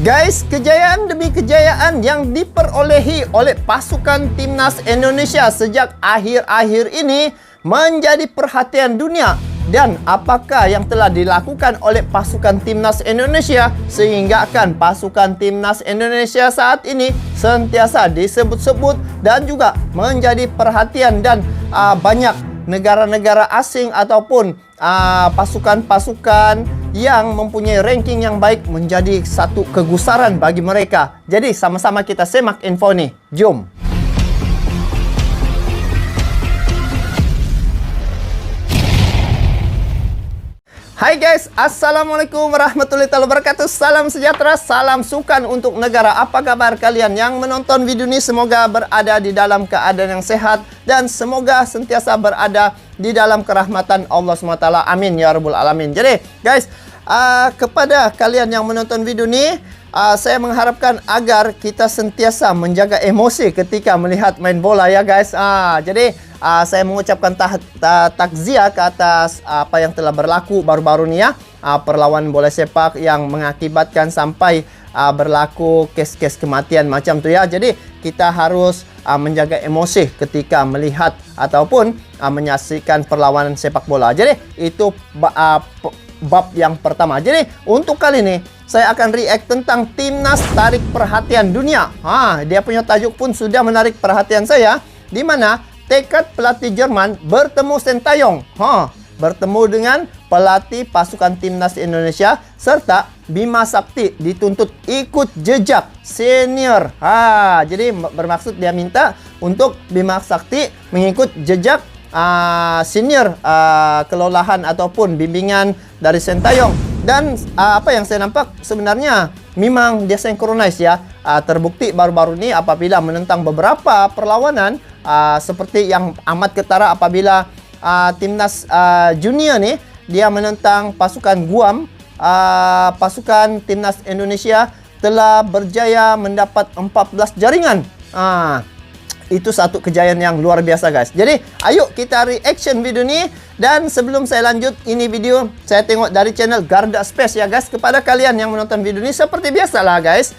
Guys, kejayaan demi kejayaan yang diperolehi oleh pasukan timnas Indonesia sejak akhir-akhir ini menjadi perhatian dunia. Dan apakah yang telah dilakukan oleh pasukan timnas Indonesia sehingga akan pasukan timnas Indonesia saat ini sentiasa disebut-sebut dan juga menjadi perhatian, dan banyak negara-negara asing ataupun pasukan-pasukan yang mempunyai ranking yang baik menjadi satu kegusaran bagi mereka. Jadi sama-sama kita semak info nih. Jom. Hai guys, Assalamualaikum warahmatullahi wabarakatuh. Salam sejahtera, salam sukan untuk negara. Apa kabar kalian yang menonton video ini? Semoga berada di dalam keadaan yang sehat dan semoga sentiasa berada di dalam kerahmatan Allah SWT. Amin ya rabbul alamin. Jadi guys, kepada kalian yang menonton video ini, saya mengharapkan agar kita sentiasa menjaga emosi ketika melihat main bola ya guys. Jadi saya mengucapkan takziah ke atas apa yang telah berlaku baru-baru ini ya. Perlawanan bola sepak yang mengakibatkan sampai berlaku kes-kes kematian macam tu ya. Jadi kita harus menjaga emosi ketika melihat ataupun menyaksikan perlawanan sepak bola. Jadi itu bab yang pertama. Jadi untuk kali ini saya akan react tentang timnas tarik perhatian dunia. Dia punya tajuk pun sudah menarik perhatian saya, di mana tekad pelatih Jerman bertemu Sintayong. Bertemu dengan pelatih pasukan timnas Indonesia serta Bima Sakti dituntut ikut jejak senior. Jadi bermaksud dia minta untuk Bima Sakti mengikut jejak senior kelolahan ataupun bimbingan dari Sintayong. Dan apa yang saya nampak sebenarnya memang dia synchronize ya. Terbukti baru-baru ini apabila menentang beberapa perlawanan seperti yang amat ketara apabila timnas junior nih dia menentang pasukan Guam. Pasukan timnas Indonesia telah berjaya mendapat 14 jaringan. Itu satu kejayaan yang luar biasa guys. Jadi ayo kita reaction video ini. Dan sebelum saya lanjut, ini video saya tengok dari channel Garda Space ya guys. Kepada kalian yang menonton video ini, seperti biasa lah guys,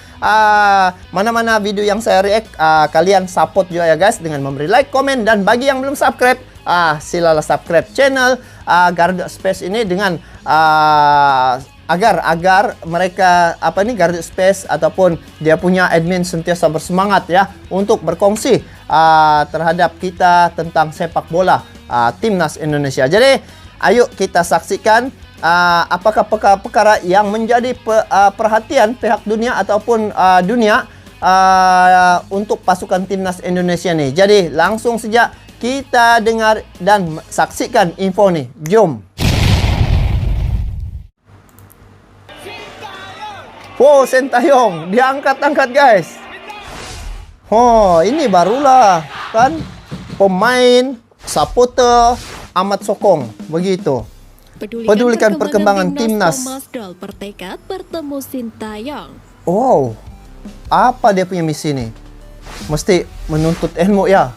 mana-mana video yang saya react, kalian support juga ya guys dengan memberi like, komen. Dan bagi yang belum subscribe, silalah subscribe channel Garda Space ini dengan agar mereka Garda Space ataupun dia punya admin sentiasa bersemangat ya untuk berkongsi terhadap kita tentang sepak bola timnas Indonesia. Jadi ayo kita saksikan apakah perkara yang menjadi perhatian pihak dunia ataupun dunia untuk pasukan timnas Indonesia nih. Jadi langsung saja kita dengar dan saksikan info nih. Jom. Wow, Sintayong diangkat-angkat guys. Ini barulah kan pemain supporter amat sokong begitu. Pedulikan perkembangan timnas. Thomas Doll bertekad bertemu Sintayong. Apa dia punya misi nih? Mesti menuntut ilmu ya.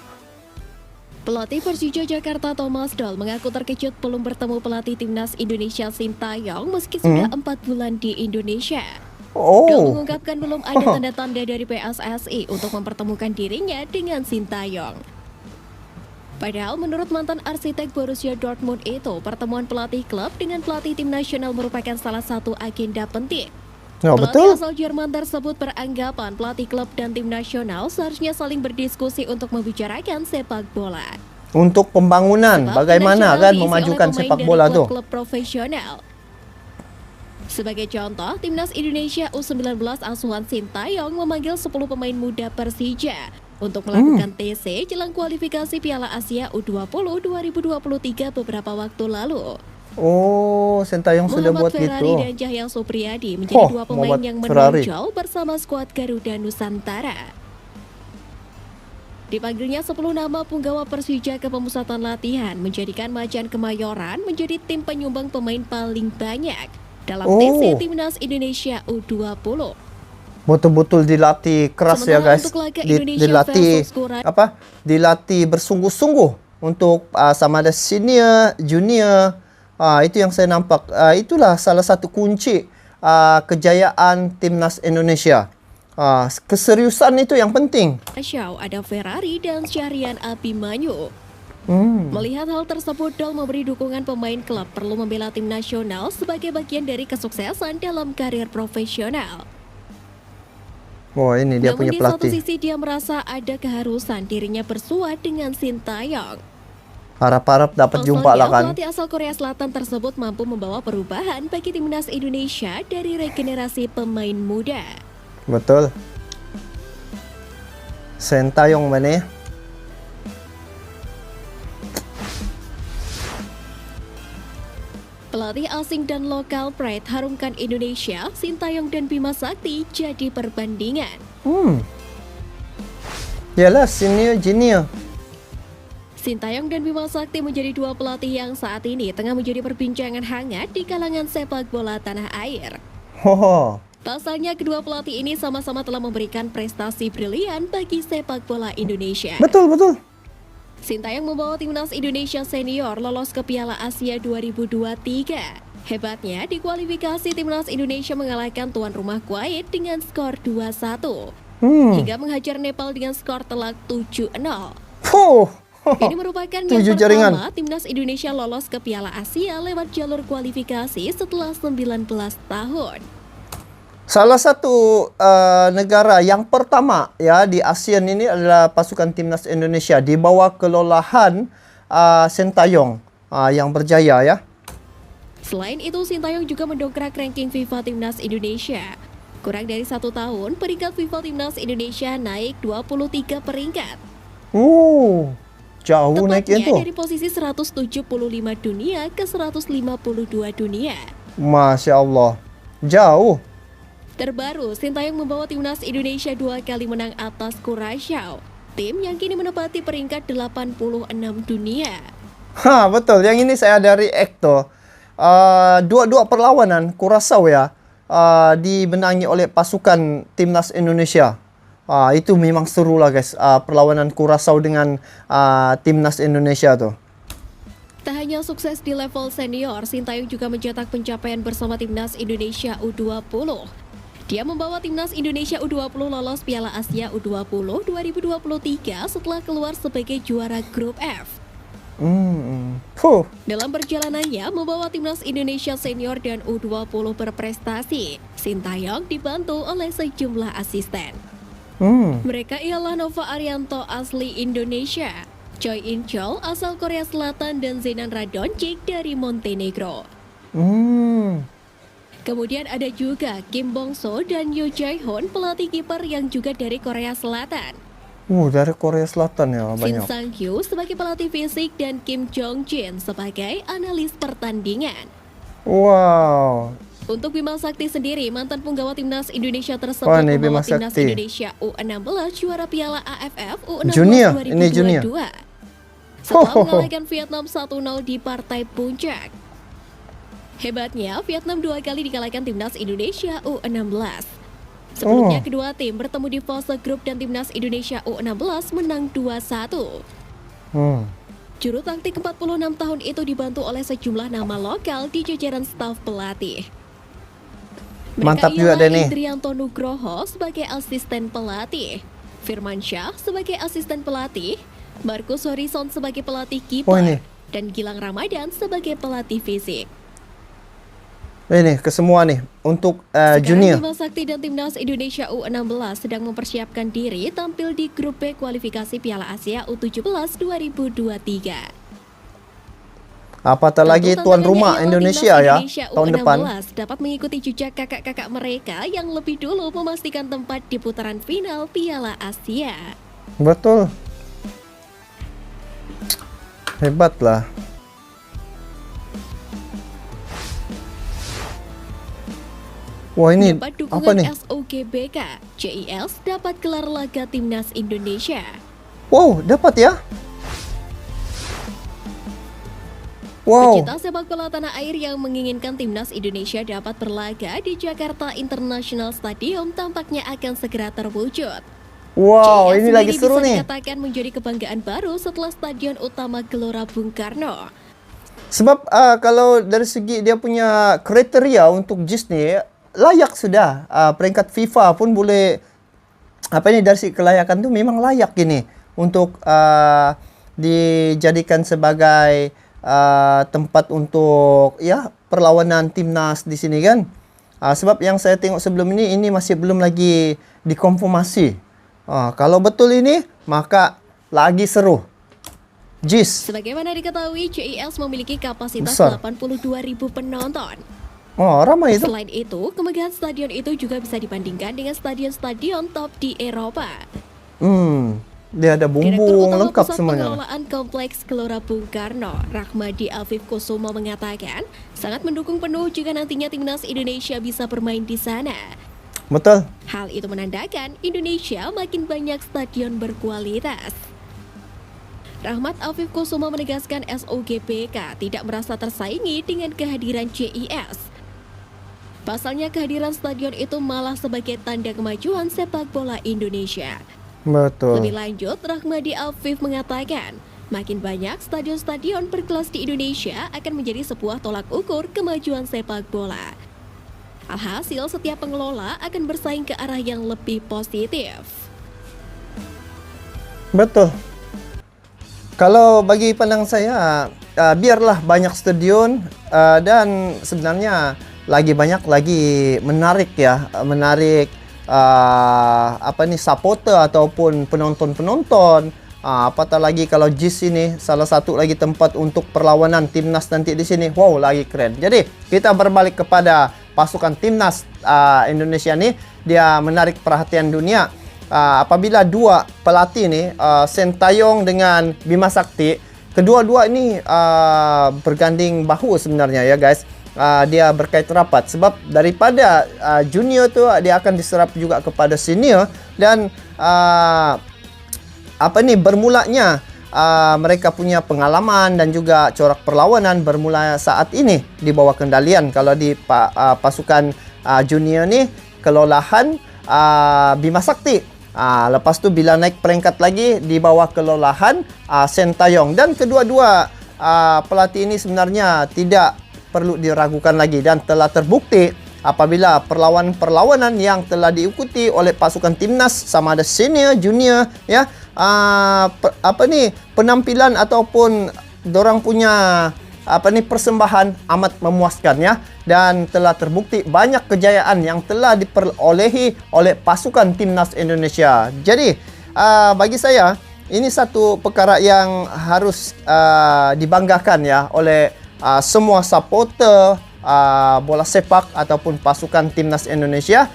Pelatih Persija Jakarta Thomas Doll mengaku terkejut belum bertemu pelatih timnas Indonesia Sintayong meski sudah 4 bulan di Indonesia. Doll mengungkapkan belum ada tanda-tanda dari PSSI untuk mempertemukan dirinya dengan Sintayong. Padahal menurut mantan arsitek Borussia Dortmund itu, pertemuan pelatih klub dengan pelatih tim nasional merupakan salah satu agenda penting. Pelatih asal Jerman tersebut beranggapan pelatih klub dan tim nasional seharusnya saling berdiskusi untuk membicarakan sepak bola. Untuk pembangunan, bagaimana kan memajukan sepak bola tuh. Klub profesional. Sebagai contoh, timnas Indonesia U19 asuhan Sintayong memanggil 10 pemain muda Persija untuk melakukan TC jelang kualifikasi Piala Asia U20 2023 beberapa waktu lalu. Sintayong sudah buat Ferrari gitu. dan Cahya Supriyadi menjadi dua pemain yang menonjol bersama skuad Garuda Nusantara. Dipanggilnya 10 nama punggawa Persija ke pemusatan latihan menjadikan Macan Kemayoran menjadi tim penyumbang pemain paling banyak dalam TC Timnas Indonesia U20. Betul-betul dilatih keras ya guys. Dilatih bersungguh-sungguh untuk sama ada senior, junior. Itu yang saya nampak. Itulah salah satu kunci kejayaan timnas Indonesia. Keseriusan itu yang penting. Show ada Ferrari dan Syahrian Abimanyu. Melihat hal tersebut, Dol memberi dukungan pemain klub perlu membela tim nasional sebagai bagian dari kesuksesan dalam karir profesional. Oh, ini dia punya Namun di satu pelatih. sisi dia merasa ada keharusan dirinya bersua dengan Sintayong. Harap-harap dapat jumpa lah kan. Pelatih asal Korea Selatan tersebut mampu membawa perubahan bagi timnas Indonesia dari regenerasi pemain muda. Betul. Sintayong mana ya? Pelatih asing dan lokal pride harumkan Indonesia, Sintayong dan Bima Sakti jadi perbandingan. Yalah, senior junior. Sintayong dan Bima Sakti menjadi dua pelatih yang saat ini tengah menjadi perbincangan hangat di kalangan sepak bola tanah air. Hoho. Pasalnya kedua pelatih ini sama-sama telah memberikan prestasi brilian bagi sepak bola Indonesia. Betul, betul. Sintayong membawa timnas Indonesia senior lolos ke Piala Asia 2023. Hebatnya, di kualifikasi timnas Indonesia mengalahkan tuan rumah Kuwait dengan skor 2-1. Hingga menghajar Nepal dengan skor telak 7-0. Ini merupakan yang 7 pertama jaringan. timnas Indonesia lolos ke Piala Asia lewat jalur kualifikasi setelah 19 tahun. Salah satu negara yang pertama ya di ASEAN ini adalah pasukan timnas Indonesia di bawah kelolahan Sintayong yang berjaya ya. Selain itu, Sintayong juga mendongkrak ranking FIFA Timnas Indonesia. Kurang dari 1 tahun, peringkat FIFA Timnas Indonesia naik 23 peringkat. Jauh naiknya Tepatnya tuh. dari posisi 175 dunia ke 152 dunia. Masya Allah. Jauh. Terbaru, Sintayong membawa timnas Indonesia 2 kali menang atas Curaçao, tim yang kini menempati peringkat 86 dunia. Betul. Yang ini saya dari Ekto. Dua perlawanan Curaçao ya dimenangi oleh pasukan timnas Indonesia. Itu memang seru lah guys. Perlawanan Curaçao dengan timnas Indonesia tuh. Tak hanya sukses di level senior, Sintayong juga mencetak pencapaian bersama timnas Indonesia U20. Dia membawa timnas Indonesia U20 lolos Piala Asia U20 2023 setelah keluar sebagai juara grup F. Dalam perjalanannya membawa timnas Indonesia senior dan U20 berprestasi, Sintayong dibantu oleh sejumlah asisten. Mereka ialah Nova Arianto asli Indonesia, Choi In Chol asal Korea Selatan, dan Zenan Radoncic dari Montenegro. Kemudian ada juga Kim Bong So dan Yoo Jae-hoon, pelatih kiper yang juga dari Korea Selatan. Dari Korea Selatan ya Shin banyak. Sang-kyu sebagai pelatih fisik dan Kim Jong-jin sebagai analis pertandingan. Wow. Untuk Bima Sakti sendiri, mantan penggawa timnas Indonesia tersebut Wah, ini membawa Bima timnas Sakti. Indonesia U16 juara Piala AFF U16 Junior, ini junior. 2022. Setelah mengalahkan Vietnam 1-0 di partai puncak. Hebatnya, Vietnam 2 kali dikalahkan timnas Indonesia U16. Sebelumnya kedua tim bertemu di fase grup dan timnas Indonesia U16 menang 2-1. Juru taktik 46 tahun itu dibantu oleh sejumlah nama lokal di jajaran staf pelatih. Mantap Mereka juga ialah Denny. Indrianto Nugroho sebagai asisten pelatih, Firman Syah sebagai asisten pelatih, Marcus Horizon sebagai pelatih kiper, dan Gilang Ramadan sebagai pelatih fisik. Ini ke semua nih untuk Sekarang junior. Bima Sakti dan timnas Indonesia U16 sedang mempersiapkan diri tampil di grup B kualifikasi Piala Asia U17 2023. Apatah lagi Tentu tuan tantangannya rumah ialah Indonesia timnas ya Indonesia tahun depan. U16 dapat mengikuti jejak kakak-kakak mereka yang lebih dulu memastikan tempat di putaran final Piala Asia. Betul. Hebat lah. Wah ini Dapat apa dukungan nih? SOGBK, JIS dapat gelar laga timnas Indonesia. Wow, dapat ya? Wow. Pecinta sepak bola tanah air yang menginginkan timnas Indonesia dapat berlaga di Jakarta International Stadium tampaknya akan segera terwujud. Wow, JIS ini lagi sendiri seru bisa nih. dikatakan menjadi kebanggaan baru setelah Stadion Utama Gelora Bung Karno. Sebab kalau dari segi dia punya kriteria untuk JIS nih layak sudah. Peringkat FIFA pun boleh dari segi kelayakan tu memang layak gini untuk dijadikan sebagai tempat untuk ya perlawanan timnas di sini kan. Sebab yang saya tengok sebelum ini masih belum lagi dikonfirmasi. Kalau betul ini maka lagi seru. JIS. Sebagaimana diketahui, JIS memiliki kapasitas Besar. 82.000 penonton. Ramai itu. Selain itu, kemegahan stadion itu juga bisa dibandingkan dengan stadion-stadion top di Eropa. Dia ada Direktur bumbu Utama lengkap Pusat semuanya. Pengelolaan Kompleks Gelora Bung Karno, Rahmadi Afif Kusumo mengatakan, sangat mendukung penuh jika nantinya timnas Indonesia bisa bermain di sana. Betul. Hal itu menandakan Indonesia makin banyak stadion berkualitas. Rahmat Afif Kusumo menegaskan SOGBK tidak merasa tersaingi dengan kehadiran JIS. Pasalnya kehadiran stadion itu malah sebagai tanda kemajuan sepak bola Indonesia. Betul. Lebih lanjut, Rahmadi Afif mengatakan, makin banyak stadion-stadion berkelas di Indonesia akan menjadi sebuah tolak ukur kemajuan sepak bola. Alhasil, setiap pengelola akan bersaing ke arah yang lebih positif. Betul. Kalau bagi pandang saya, biarlah banyak stadion dan sebenarnya lagi banyak lagi menarik supporter ataupun penonton-penonton. Apatah lagi kalau JIS ini salah satu lagi tempat untuk perlawanan timnas nanti di sini. Wow, lagi keren. Jadi kita berbalik kepada pasukan timnas Indonesia ini, dia menarik perhatian dunia. Apabila dua pelatih ni, Sintayong dengan Bima Sakti, kedua-dua ini berganding bahu sebenarnya ya guys. Dia berkait rapat sebab daripada junior tu dia akan diserap juga kepada senior dan bermulanya mereka punya pengalaman dan juga corak perlawanan bermula saat ini di bawah kendalian. Kalau di pasukan junior ni kelolahan Bima Sakti. Lepas tu bila naik peringkat lagi di bawah kelolahan Sintayong, dan kedua-dua pelatih ini sebenarnya tidak perlu diragukan lagi dan telah terbukti apabila perlawanan yang telah diikuti oleh pasukan timnas sama ada senior, junior ya, penampilan ataupun dorang punya persembahan amat memuaskan ya, dan telah terbukti banyak kejayaan yang telah diperolehi oleh pasukan timnas Indonesia. Jadi bagi saya ini satu perkara yang harus dibanggakan ya oleh semua supporter bola sepak ataupun pasukan timnas Indonesia,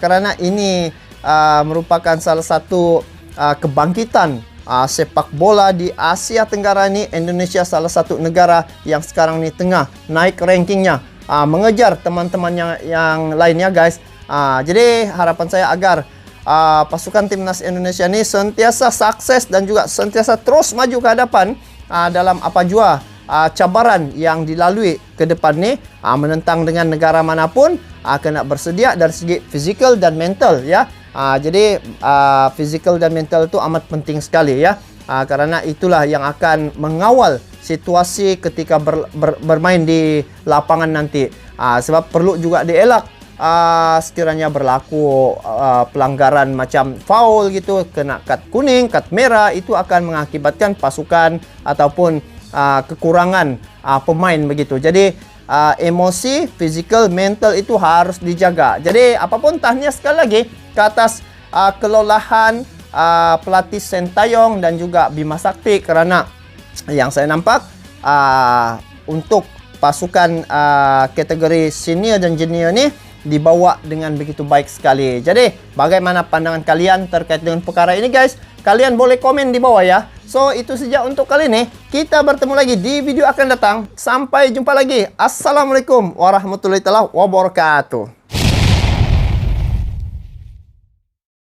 kerana ini merupakan salah satu kebangkitan sepak bola di Asia Tenggara ni. Indonesia salah satu negara yang sekarang ni tengah naik rankingnya, mengejar teman-teman yang lainnya guys. Jadi harapan saya agar pasukan timnas Indonesia ni sentiasa sukses dan juga sentiasa terus maju ke hadapan dalam apa jua cabaran yang dilalui ke depan ni, menentang dengan negara manapun, kena bersedia dari segi fizikal dan mental ya. Jadi fizikal dan mental itu amat penting sekali ya, karena itulah yang akan mengawal situasi ketika bermain di lapangan nanti. Sebab perlu juga dielak sekiranya berlaku pelanggaran macam foul gitu, kena kad kuning, kad merah, itu akan mengakibatkan pasukan ataupun kekurangan pemain begitu. Jadi emosi, fizikal, mental itu harus dijaga. Jadi apapun tahniah sekali lagi ke atas kelolahan pelatih Sintayong dan juga Bima Sakti, kerana yang saya nampak untuk pasukan kategori senior dan junior ni dibawa dengan begitu baik sekali. Jadi bagaimana pandangan kalian terkait dengan perkara ini guys? Kalian boleh komen di bawah ya. So itu saja untuk kali ini. Kita bertemu lagi di video akan datang. Sampai jumpa lagi. Assalamualaikum warahmatullahi wabarakatuh.